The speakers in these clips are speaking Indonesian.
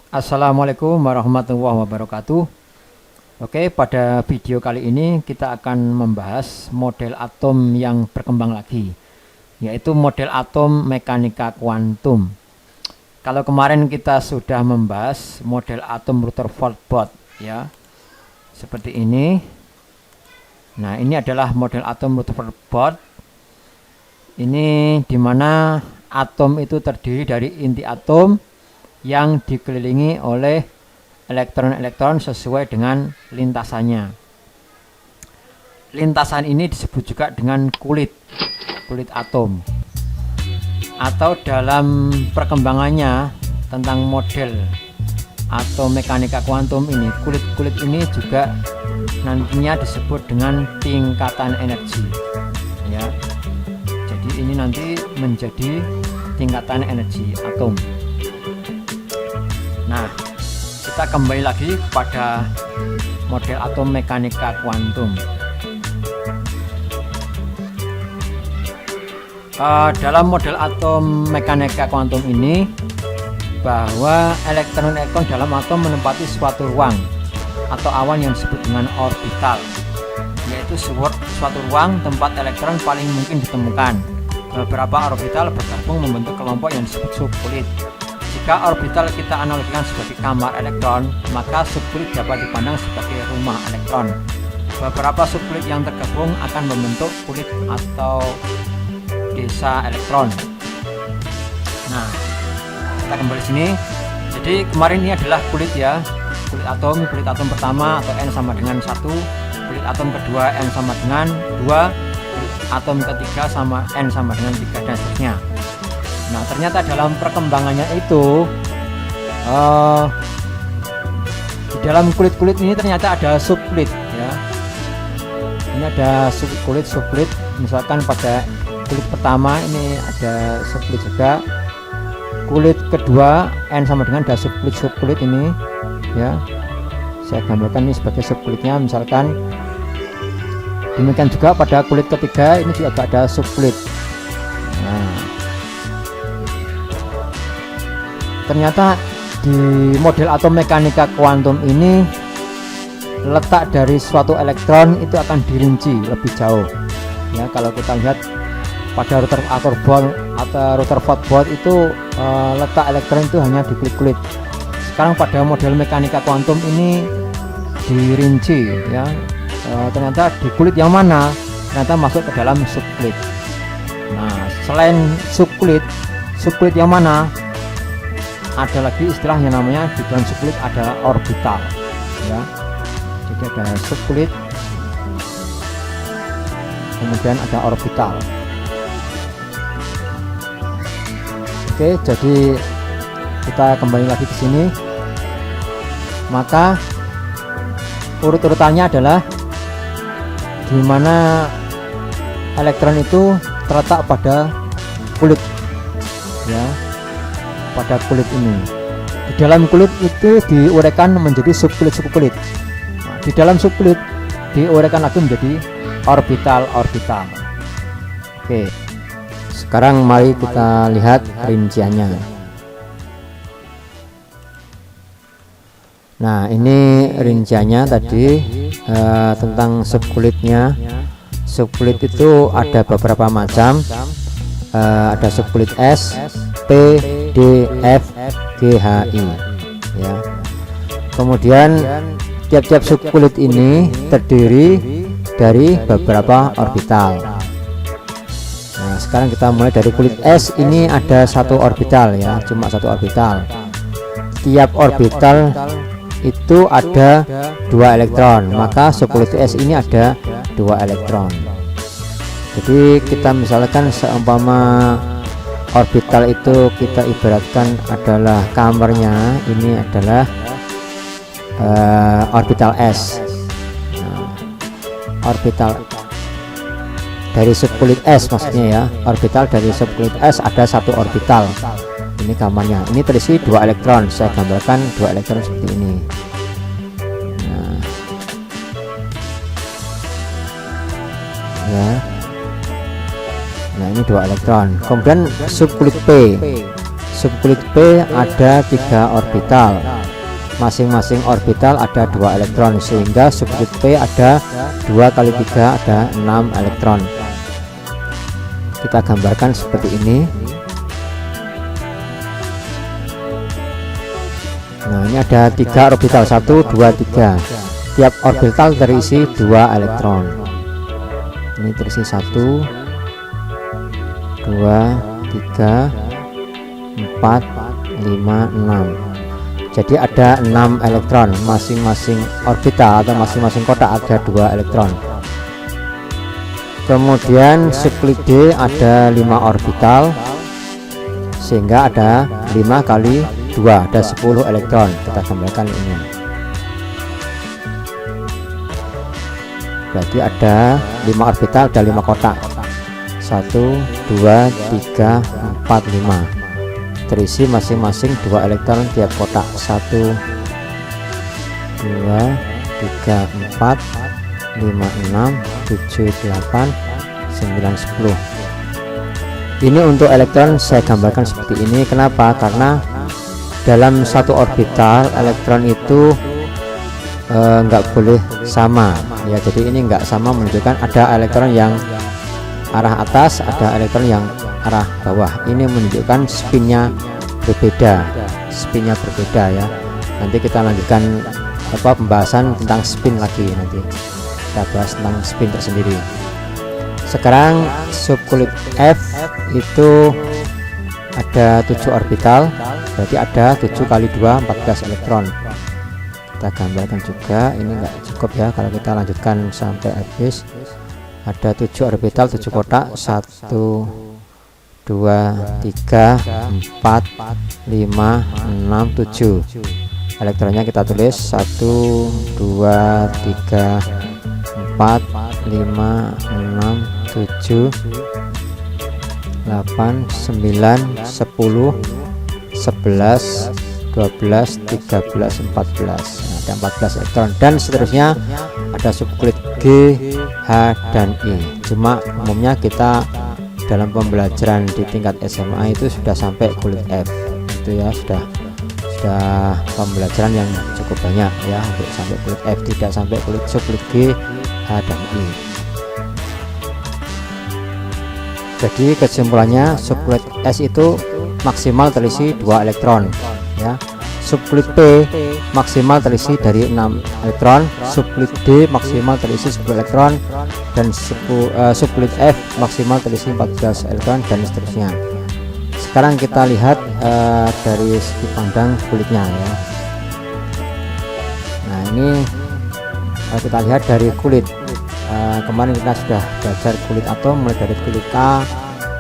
Assalamualaikum warahmatullahi wabarakatuh. Oke, pada video kali ini kita akan membahas model atom yang berkembang lagi, yaitu model atom mekanika kuantum. Kalau kemarin kita sudah membahas model atom Rutherford board, ya, seperti ini. Nah, ini adalah model atom Rutherford board. Ini dimana atom itu terdiri dari inti atom yang dikelilingi oleh elektron-elektron sesuai dengan lintasannya. Lintasan ini disebut juga dengan kulit atom. Atau dalam perkembangannya tentang model atau mekanika kuantum ini, kulit ini juga nantinya disebut dengan tingkatan energi, ya. Jadi ini nanti menjadi tingkatan energi atom. Nah, kita kembali lagi kepada model atom mekanika kuantum. Dalam model atom mekanika kuantum ini, bahwa elektron-elektron dalam atom menempati suatu ruang atau awan yang disebut dengan orbital, yaitu suatu ruang tempat elektron paling mungkin ditemukan. Beberapa orbital bergabung membentuk kelompok yang disebut subkulit. Jika orbital kita analogikan sebagai kamar elektron, maka subkulit dapat dipandang sebagai rumah elektron. Beberapa subkulit yang tergabung akan membentuk kulit atau desa elektron. Nah, kita kembali sini. Jadi kemarin ini adalah kulit, ya, kulit atom pertama atau N sama dengan 1, kulit atom kedua N sama dengan 2, kulit atom ketiga N sama dengan 3, dan seterusnya. Nah, ternyata dalam perkembangannya itu di dalam kulit ini ternyata ada subkulit, ya. Ini ada subkulit. Misalkan pada kulit pertama ini ada subkulit juga. Kulit kedua N sama dengan ada subkulit ini, ya. Saya gambarkan ini sebagai subkulitnya. Misalkan demikian juga pada kulit ketiga ini juga ada subkulit. Nah, ternyata di model atom mekanika kuantum ini letak dari suatu elektron itu akan dirinci lebih jauh, ya. Kalau kita lihat pada Rutherford board itu letak elektron itu hanya di kulit. Sekarang pada model mekanika kuantum ini dirinci, ya. Ternyata di kulit yang mana ternyata masuk ke dalam subkulit. Nah, selain subkulit yang mana, ada lagi istilah yang namanya di dalam subkulit ada orbital, ya. Jadi ada subkulit, kemudian ada orbital. Oke, jadi kita kembali lagi ke sini. Maka urut-urutannya adalah di mana elektron itu terletak pada kulit, ya. Pada kulit ini, di dalam kulit itu diuraikan menjadi subkulit. Nah, di dalam subkulit diuraikan lagi menjadi orbital. Oke, sekarang mari kita lihat rinciannya. Nah, ini rinciannya tadi tentang subkulitnya. Subkulit itu ada beberapa macam. Ada subkulit S, P, D, F, G, H, I, ya. Kemudian tiap-tiap subkulit ini terdiri dari beberapa orbital. Nah, sekarang kita mulai dari kulit S. Ini ada satu orbital, ya, cuma satu orbital. Tiap orbital itu ada 2 elektron, maka subkulit S ini ada 2 elektron. Jadi kita misalkan seumpama orbital itu kita ibaratkan adalah kamarnya, ini adalah orbital S. Nah, orbital dari subkulit S maksudnya, ya. Orbital dari subkulit S ada satu orbital. Ini kamarnya. Ini terisi 2 elektron. Saya gambarkan 2 elektron seperti ini. Nah, ya. Nah, ini 2 elektron. Kemudian subkulit P ada 3 orbital. masing-masing orbital ada 2 elektron, sehingga subunit P ada 2 kali 3 ada 6 elektron. Kita gambarkan seperti ini. Nah, ini ada 3 orbital, 1 2 3. Tiap orbital terisi 2 elektron. Ini terisi 1 2 3 4 5 6. Jadi ada 6 elektron, masing-masing orbital atau masing-masing kotak ada 2 elektron. Kemudian sublid D ada 5 orbital, sehingga ada 5 kali 2 ada 10 elektron. Kita gambarkan ini. Berarti ada 5 orbital, ada 5 kotak. 1 2 3 4 5. Terisi masing-masing 2 elektron tiap kotak. 1 2 3 4 5 6 7 8 9 10. Ini untuk elektron saya gambarkan seperti ini. Kenapa? Karena dalam satu orbital elektron itu nggak boleh sama ya. Jadi ini nggak sama, menunjukkan ada elektron yang arah atas, ada elektron yang arah bawah. Ini menunjukkan spinnya berbeda, ya. Nanti kita lanjutkan pembahasan tentang spin lagi, nanti kita bahas tentang spin tersendiri. Sekarang subkulit F itu ada 7 orbital, berarti ada 7 kali 2 14 elektron. Kita gambarkan juga, ini enggak cukup ya kalau kita lanjutkan sampai habis. Ada 7 orbital, 7 kotak, 1 2 3 4 5 6 7. Elektronnya kita tulis 1 2 3 4 5 6 7 8 9 10 11 12 13 14. Ada 14 elektron, dan seterusnya ada subkulit G, H, dan I. Cuma umumnya kita dalam pembelajaran di tingkat SMA itu sudah sampai kulit F, itu ya, sudah pembelajaran yang cukup banyak ya untuk sampai kulit F, tidak sampai kulit subkulit G, H, dan I. Jadi kesimpulannya subkulit S itu maksimal terisi 2 elektron ya. Subkulit P maksimal terisi dari 6 elektron, subkulit D maksimal terisi 10 elektron, dan subkulit F maksimal terisi 14 elektron, dan seterusnya. Sekarang kita lihat dari segi pandang kulitnya ya. Nah, ini kita lihat dari kulit. Kemarin kita sudah belajar kulit atom mulai dari kulit K,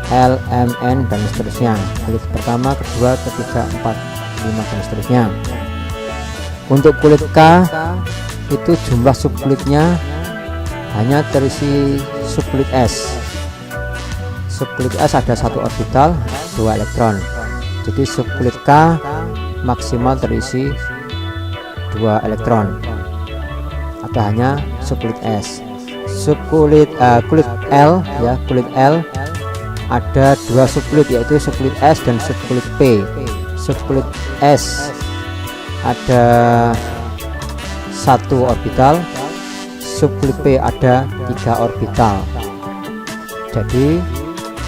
L, M, N, dan seterusnya. Kulit pertama, kedua, ketiga, 4, 5, dan seterusnya. Untuk kulit K itu jumlah subkulitnya hanya terisi subkulit S. Subkulit S ada 1 orbital, 2 elektron. Jadi subkulit K maksimal terisi 2 elektron. Ada hanya subkulit S. Subkulit kulit L ya, kulit L ada 2 subkulit, yaitu subkulit S dan subkulit P. Subkulit S ada 1 orbital, subkulit P ada 3 orbital. Jadi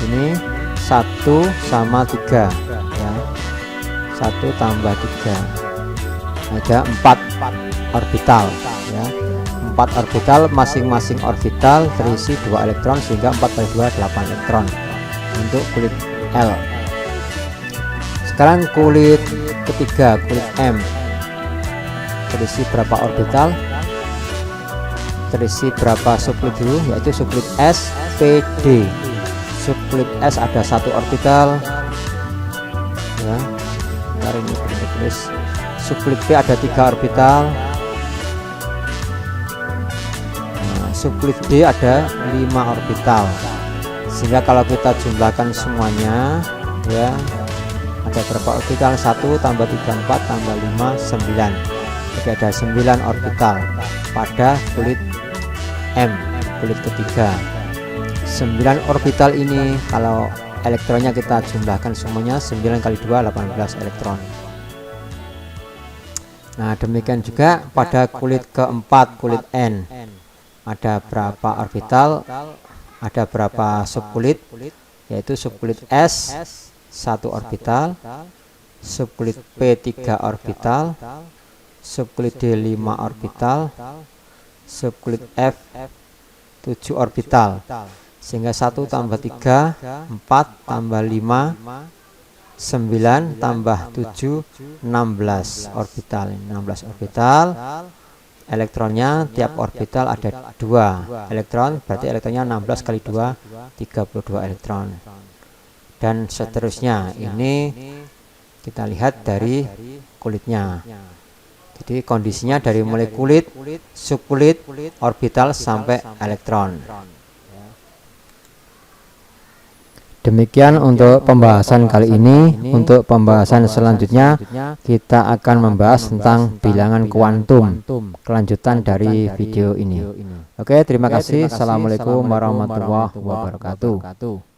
ini 1 sama 3 ya, 1 tambah 3 ada 4 orbital ya. 4 orbital, masing-masing orbital terisi 2 elektron, sehingga 4 kali 2 8 elektron untuk kulit L. Sekarang kulit ketiga, kulit M, terisi berapa orbital, terisi berapa subkulit dulu, yaitu subkulit S, P, D. Subkulit S ada 1 orbital ya. Bentar, ini belum tulis. Subkulit P ada 3 orbital. Subkulit D ada 5 orbital, sehingga kalau kita jumlahkan semuanya ya, ada berapa orbital? 1 tambah 3 4 tambah 5 9. Jadi ada 9 orbital pada kulit M, kulit ketiga. 9 orbital ini kalau elektronnya kita jumlahkan semuanya, 9 kali 2 18 elektron. Nah, demikian juga pada kulit keempat, kulit N. Ada berapa orbital? Ada berapa subkulit? Yaitu subkulit S 1 orbital, subkulit P 3 orbital, subkulit D 5 orbital, subkulit F 7 orbital. Sehingga 1 tambah 3 4 tambah 5 9 tambah 7 16 orbital. 16 orbital. Elektronnya tiap orbital ada 2 elektron, berarti elektronnya 16 kali 2 32 elektron. Dan seterusnya. Ini kita lihat dari kulitnya. Jadi kondisinya dari mulai kulit, subkulit, orbital sampai elektron. Demikian untuk pembahasan kali ini. Untuk pembahasan selanjutnya kita akan membahas tentang bilangan kuantum, kelanjutan dari video ini. Oke, terima kasih. Assalamualaikum warahmatullahi wabarakatuh.